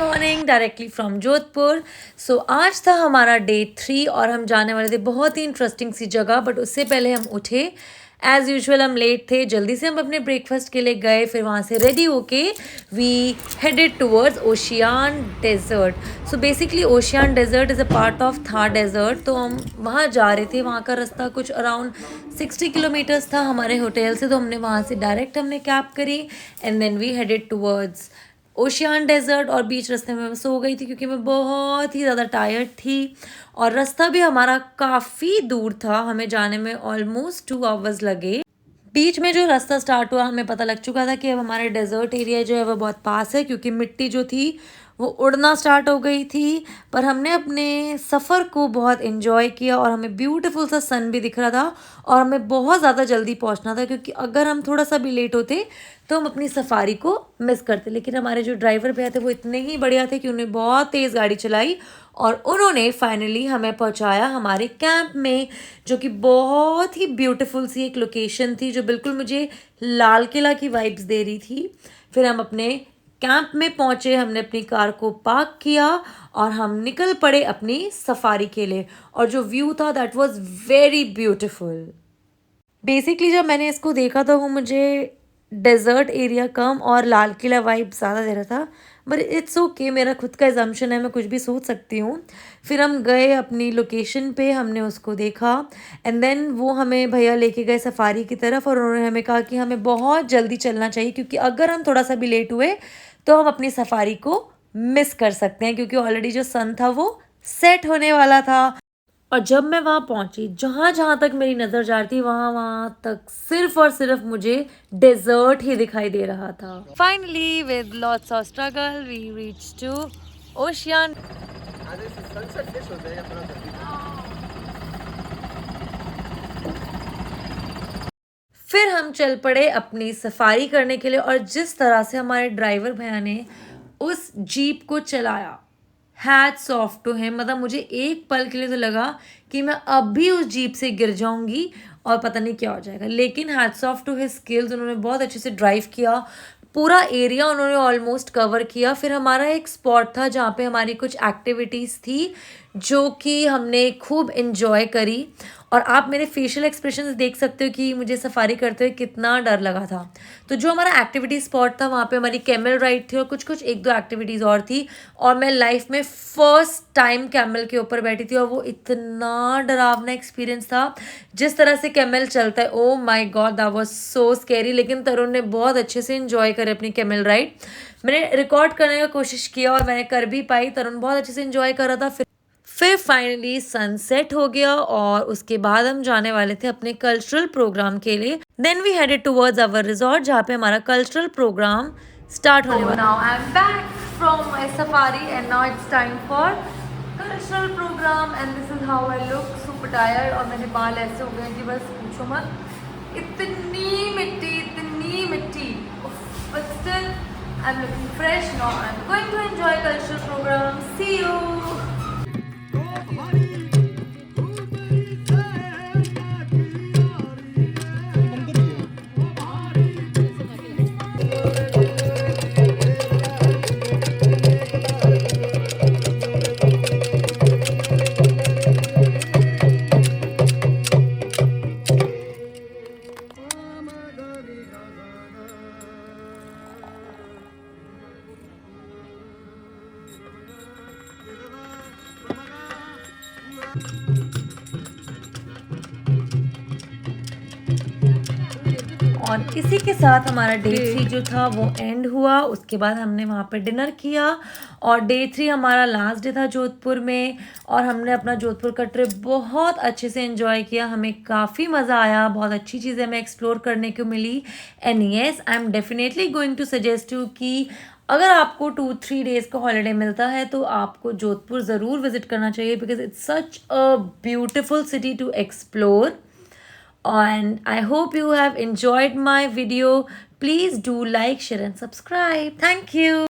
Morning directly from Jodhpur. So आज था हमारा डे 3 और हम जाने वाले थे बहुत ही इंटरेस्टिंग सी जगह। बट उससे पहले हम उठे, एज़ यूजुअल हम लेट थे। जल्दी से हम अपने ब्रेकफास्ट के लिए गए, फिर वहाँ से रेडी होके we headed towards Osian desert. So basically Osian desert is a part of Thar desert. तो हम वहाँ जा रहे थे। वहाँ का रास्ता कुछ अराउंड 60 किलोमीटर्स था हमारे होटल से। तो हमने वहाँ से डायरेक्ट हमने कैब करी and then we headed towards Osian desert. और बीच रास्ते में मैं सो गई थी क्योंकि मैं बहुत ही ज़्यादा टायर्ड थी और रास्ता भी हमारा काफ़ी दूर था। हमें जाने में ऑलमोस्ट 2 आवर्स लगे। बीच में जो रास्ता स्टार्ट हुआ हमें पता लग चुका था कि अब हमारे डेजर्ट एरिया जो है वो बहुत पास है, क्योंकि मिट्टी जो थी वो उड़ना स्टार्ट हो गई थी। पर हमने अपने सफ़र को बहुत इन्जॉय किया और हमें ब्यूटीफुल सा सन भी दिख रहा था और हमें बहुत ज़्यादा जल्दी पहुंचना था, क्योंकि अगर हम थोड़ा सा भी लेट होते तो हम अपनी सफारी को मिस करते। लेकिन हमारे जो ड्राइवर भैया थे वो इतने ही बढ़िया थे कि उन्होंने बहुत तेज़ गाड़ी चलाई और उन्होंने फाइनली हमें पहुंचाया हमारे कैंप में, जो कि बहुत ही ब्यूटीफुल सी एक लोकेशन थी जो बिल्कुल मुझे लाल किला की वाइब्स दे रही थी। फिर हम अपने कैंप में पहुंचे, हमने अपनी कार को पार्क किया और हम निकल पड़े अपनी सफारी के लिए। और जो व्यू था that was very beautiful. Basically जब मैंने इसको देखा तो वो मुझे डेजर्ट एरिया कम और लाल किला वाइब ज़्यादा दे रहा था। बट इट्स ओके, मेरा खुद का एजम्पशन है, मैं कुछ भी सोच सकती हूँ। फिर हम गए अपनी लोकेशन पे, हमने उसको देखा एंड देन वो हमें भैया लेके गए सफारी की तरफ और उन्होंने हमें कहा कि हमें बहुत जल्दी चलना चाहिए, क्योंकि अगर हम थोड़ा सा भी लेट हुए तो हम अपनी सफारी को मिस कर सकते हैं, क्योंकि ऑलरेडी जो सन था वो सेट होने वाला था। और जब मैं वहाँ पहुँची, जहाँ जहाँ तक मेरी नज़र जा रही थी वहाँ वहाँ तक सिर्फ और सिर्फ मुझे डेजर्ट ही दिखाई दे रहा था। Finally with lots of struggle we reach to ocean. फिर हम चल पड़े अपनी सफारी करने के लिए और जिस तरह से हमारे ड्राइवर भैया ने उस जीप को चलाया, हैट्स ऑफ टू हिम। मतलब मुझे एक पल के लिए तो लगा कि मैं अब भी उस जीप से गिर जाऊंगी और पता नहीं क्या हो जाएगा, लेकिन hats off to his skills. उन्होंने बहुत अच्छे से ड्राइव किया, पूरा एरिया उन्होंने ऑलमोस्ट कवर किया। फिर हमारा एक स्पॉट था जहाँ पे हमारी कुछ एक्टिविटीज़ थी जो कि हमने खूब इन्जॉय करी। और आप मेरे फेशियल एक्सप्रेशंस देख सकते हो कि मुझे सफारी करते हुए कितना डर लगा था। तो जो हमारा एक्टिविटी स्पॉट था वहाँ पे हमारी कैमल राइड थी और कुछ एक दो एक्टिविटीज़ और थी। और मैं लाइफ में फ़र्स्ट टाइम कैमल के ऊपर बैठी थी और वो इतना डरावना एक्सपीरियंस था। जिस तरह से कैमल चलता है, oh my God that was so scary. लेकिन तरुण ने बहुत अच्छे से इन्जॉय करे अपनी कैमल राइड। मैंने रिकॉर्ड करने का कोशिश किया और मैंने कर भी पाई। तरुण बहुत अच्छे से इन्जॉय कर रहा था। फिर फाइनली सनसेट हो गया और उसके बाद हम जाने वाले थे अपने कल्चरल प्रोग्राम के लिए। Then we headed towards our resort जहाँ पे हमारा कल्चरल प्रोग्राम स्टार्ट होने वाला। Now I am back from my safari and now it's time for cultural programme and this is how I look. Super tired और मेरे बाल ऐसे हो गए कि बस पूछो मत। इतनी मिट्टी but still I am looking fresh. Now I am going to enjoy cultural programme. See you. और इसी के साथ हमारा डे 3 जो था वो एंड हुआ। उसके बाद हमने वहाँ पर डिनर किया और डे 3 हमारा लास्ट डे था जोधपुर में। और हमने अपना जोधपुर का ट्रिप बहुत अच्छे से एंजॉय किया। हमें काफ़ी मज़ा आया, बहुत अच्छी चीज़ें हमें एक्सप्लोर करने को मिली। And yes, I am definitely going to suggest you कि अगर आपको 2-3 डेज़ का हॉलीडे मिलता है तो आपको जोधपुर ज़रूर विज़िट करना चाहिए, because it's such a beautiful city to explore. And I hope you have enjoyed my video. Please do like, share and subscribe. Thank you.